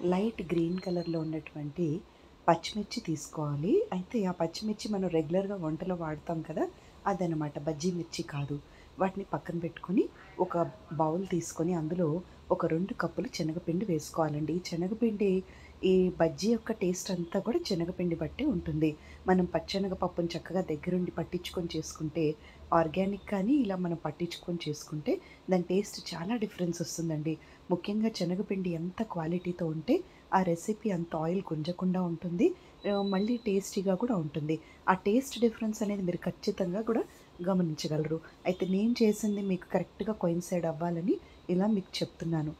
Light green కలర్లో ఉన్నటువంటి పచ్చిమిర్చి తీసుకోవాలి. అయితే ఆ పచ్చిమిర్చి మనం రెగ్యులర్గా వంటలో వాడతాం కదా, అదనమాట. బజ్జీ మిర్చి కాదు. వాటిని పక్కన పెట్టుకొని ఒక బౌల్ తీసుకొని అందులో ఒక 2 కప్పులు శనగపిండి వేసుకోవాలండి. ఈ శనగపిండి ఈ బజ్జీ యొక్క టేస్ట్ అంతా కూడా శనగపిండి బట్టే ఉంటుంది. మనం పచ్చెనగపప్పుని చక్కగా దగ్గరుండి పట్టించుకొని చేసుకుంటే, ఆర్గానిక్ కానీ ఇలా మనం పట్టించుకొని చేసుకుంటే దాని టేస్ట్ చాలా డిఫరెన్స్ వస్తుందండి. ముఖ్యంగా శనగపిండి ఎంత క్వాలిటీతో ఉంటే ఆ రెసిపీ అంత ఆయిల్ గుంజకుండా ఉంటుంది. మళ్ళీ టేస్టీగా కూడా ఉంటుంది. ఆ టేస్ట్ డిఫరెన్స్ అనేది మీరు ఖచ్చితంగా కూడా గమనించగలరు. అయితే నేను చేసింది మీకు కరెక్ట్‌గా కోయిన్సైడ్ అవ్వాలని ఇలా మీకు చెప్తున్నాను.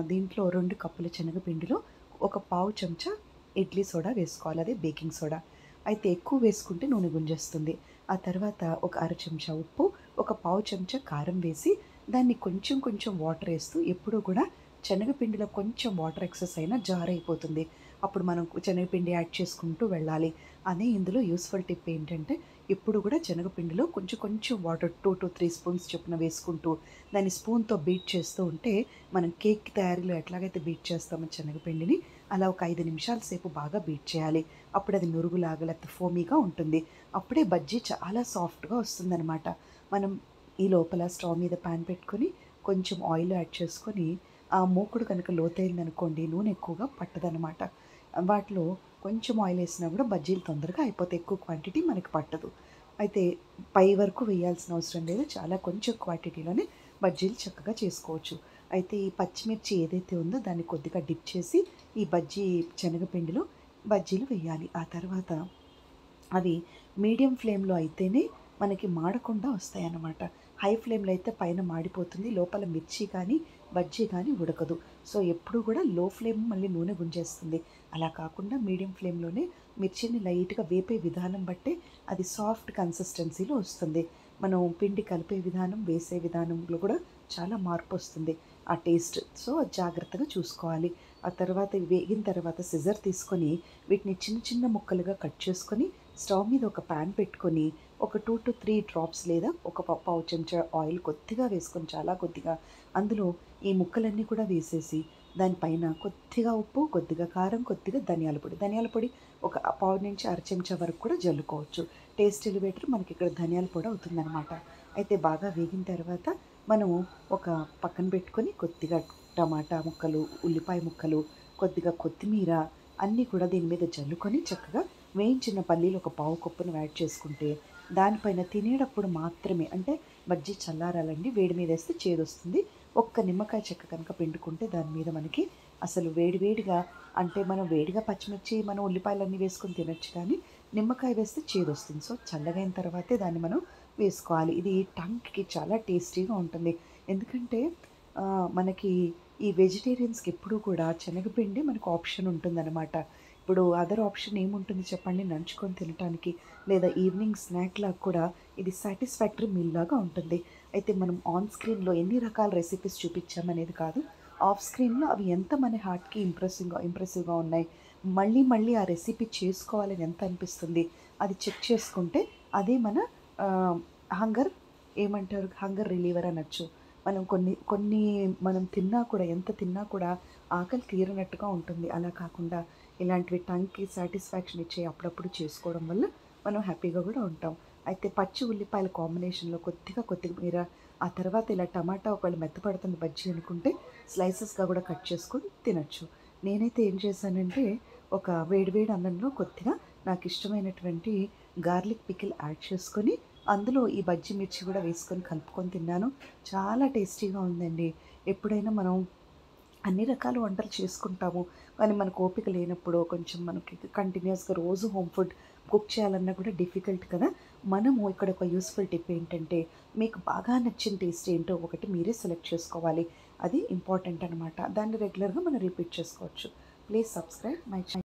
దీంట్లో 2 కప్పుల శనగపిండిలో ఒక పావు చెంచా ఇడ్లీ సోడా వేసుకోవాలి. అదే బేకింగ్ సోడా. అయితే ఎక్కువ వేసుకుంటే నూనె గుంజేస్తుంది. ఆ తర్వాత ఒక అర చెంచా ఉప్పు, ఒక పావు చెంచా కారం వేసి దాన్ని కొంచెం కొంచెం వాటర్ ఏస్తూ ఎప్పుడూ కూడా శనగపిండిలో కొంచెం వాటర్ ఎక్సెస్ అయినా జారైపోతుంది. అప్పుడు మనం శనగపిండి యాడ్ చేసుకుంటూ వెళ్ళాలి. అదే ఇందులో యూజ్‌ఫుల్ టిప్ ఏంటంటే, ఎప్పుడు కూడా శనగపిండిలో కొంచెం కొంచెం వాటర్ 2-3 స్పూన్స్ చొప్పున వేసుకుంటూ దాన్ని స్పూన్‌తో బీట్ చేస్తూ ఉంటే, మనం కేక్ తయారీలో ఎట్లాగైతే బీట్ చేస్తామో శనగపిండిని, అలా ఒక 5 నిమిషాల సేపు బాగా బీట్ చేయాలి. అప్పుడు అది నురుగులాగా లేకపోతే ఫోమీగా ఉంటుంది. అప్పుడే బజ్జీ చాలా సాఫ్ట్‌గా వస్తుందనమాట. మనం ఈ లోపల స్టవ్ మీద పాన్ పెట్టుకొని కొంచెం ఆయిల్ యాడ్ చేసుకొని, ఆ మూకుడు కనుక లోతైందనుకోండి నూనె ఎక్కువగా పట్టదనమాట. వాటిలో కొంచెం ఆయిల్ ఏసినా కూడా బజ్జీలు తొందరగా అయిపోతాయి. ఎక్కువ క్వాంటిటీ మనకి పట్టదు. అయితే పై వరకు వేయాల్సిన అవసరం లేదు. చాలా కొంచెం క్వాంటిటీలోనే బజ్జీలు చక్కగా చేసుకోవచ్చు. అయితే ఈ పచ్చిమిర్చి ఏదైతే ఉందో దాన్ని కొద్దిగా డిప్ చేసి ఈ బజ్జీ శనగపిండిలో బజ్జీలు వేయాలి. ఆ తర్వాత అవి మీడియం ఫ్లేమ్‌లో అయితేనే మనకి మాడకుండా వస్తాయన్నమాట. హై ఫ్లేమ్‌లో అయితే పైన మాడిపోతుంది. లోపల మిర్చి కానీ, బజ్జీ కానీ ఉడకదు. సో, ఎప్పుడూ కూడా లో ఫ్లేమ్ మళ్ళీ నూనె గుంజేస్తుంది. అలా కాకుండా మీడియం ఫ్లేమ్‌లోనే మిర్చిని లైట్‌గా వేపే విధానం బట్టే అది సాఫ్ట్ కన్సిస్టెన్సీలో వస్తుంది. మనం పిండి కలిపే విధానం, వేసే విధానంలో కూడా చాలా మార్పొస్తుంది. ఆ టేస్ట్. సో, అది జాగ్రత్తగా చూసుకోవాలి. ఆ తర్వాత ఇవి వేగిన తర్వాత సిజర్ తీసుకొని వీటిని చిన్న చిన్న ముక్కలుగా కట్ చేసుకొని స్టవ్ మీద ఒక పాన్ పెట్టుకొని ఒక 2-3 డ్రాప్స్ లేదా ఒక పావు చెంచా ఆయిల్ కొద్దిగా వేసుకొని చాలా కొద్దిగా అందులో ఈ ముక్కలన్నీ కూడా వేసేసి దానిపైన కొద్దిగా ఉప్పు, కొద్దిగా కారం, కొద్దిగా ధనియాల పొడి. ధనియాల పొడి ఒక పావు నుంచి అర చెంచా వరకు కూడా జల్లుకోవచ్చు. టేస్ట్ ఎలివేటర్ మనకి ఇక్కడ ధనియాల పొడి అవుతుందనమాట. అయితే బాగా వేగిన తర్వాత మనము ఒక పక్కన పెట్టుకొని కొద్దిగా టమాటా ముక్కలు, ఉల్లిపాయ ముక్కలు, కొద్దిగా కొత్తిమీర అన్నీ కూడా దీని మీద జల్లుకొని చక్కగా వేయించిన పల్లీలు ఒక పావు కప్పును యాడ్ చేసుకుంటే, దానిపైన తినేటప్పుడు మాత్రమే అంటే బజ్జీ చల్లారాలండి. వేడి మీద ఏస్తే చేదొస్తుంది. ఒక్క నిమ్మకాయ చెక్క కనుక పిండుకుంటే దాని మీద మనకి అసలు వేడి వేడిగా అంటే మనం వేడిగా పచ్చిమిర్చి, మనం ఉల్లిపాయలన్నీ వేసుకొని తినొచ్చు కానీ, నిమ్మకాయ వేస్తే చేదొస్తుంది. సో, చల్లగైన తర్వాతే దాన్ని మనం వేసుకోవాలి. ఇది టంగ్‌కి చాలా టేస్టీగా ఉంటుంది. ఎందుకంటే మనకి ఈ వెజిటేరియన్స్‌కి ఎప్పుడూ కూడా శనగపిండి మనకు ఆప్షన్ ఉంటుందనమాట. ఇప్పుడు అదర్ ఆప్షన్ ఏముంటుంది చెప్పండి నంచుకొని తినటానికి లేదా ఈవినింగ్ స్నాక్‌లాగా కూడా ఇది సాటిస్ఫాక్టరీ మీల్ లాగా ఉంటుంది. అయితే మనం ఆన్ స్క్రీన్‌లో ఎన్ని రకాల రెసిపీస్ చూపించామనేది కాదు. ఆఫ్ స్క్రీన్‌లో అవి ఎంత మన హార్ట్‌కి ఇంప్రెసివ్‌గా ఉన్నాయి. మళ్ళీ మళ్ళీ ఆ రెసిపీ చేసుకోవాలని ఎంత అనిపిస్తుంది. అది చెక్ చేసుకుంటే అదే మన ఆహ్, హంగర్ హంగర్ రిలీవర్ అనొచ్చు. మనం కొన్ని కొన్ని మనం తిన్నా కూడా ఎంత తిన్నా కూడా ఆకలి తీరనట్టుగా ఉంటుంది. అలా కాకుండా ఇలాంటివి టంగ్‌కి సాటిస్ఫాక్షన్ ఇచ్చేయి అప్పుడప్పుడు చేసుకోవడం వల్ల మనం హ్యాపీగా గూడా ఉంటాం. అయితే పచ్చి ఉల్లిపాయల కాంబినేషన్‌లో కొద్దిగా కొత్తిమీర, ఆ తర్వాత ఇలా టమాటా ఒకవేళ మెత్తపడుతుంది బజ్జీ అనుకుంటే స్లైసెస్‌గా గూడా కట్ చేసుకొని తినొచ్చు. నేనైతే ఏం చేశానంటే ఒక వేడి వేడి అన్నంలో కొద్దిగా నాకిష్టమైనటువంటి గార్లిక్ పికిల్ యాడ్ చేసుకొని, అందులో ఈ బజ్జీ మిర్చి గూడా వేసుకొని కలుపుకొని తిన్నాను. చాలా టేస్టీగా ఉందండి. ఎప్పుడైనా మనం అన్ని రకాల వంటలు చేసుకుంటాము. కానీ మనకు ఓపిక లేనప్పుడు కొంచెం మనకి కంటిన్యూయస్‌గా రోజు హోమ్ ఫుడ్ కుక్ చేయాలన్నా కూడా డిఫికల్ట్ కదా! మనము ఇక్కడ ఒక యూజ్‌ఫుల్ టిప్ ఏంటంటే, మీకు బాగా నచ్చిన టేస్ట్ ఏంటో ఒకటి మీరే సెలెక్ట్ చేసుకోవాలి. అది ఇంపార్టెంట్ అనమాట. దాన్ని రెగ్యులర్‌గా మనం రిపీట్ చేసుకోవచ్చు. Please subscribe my channel.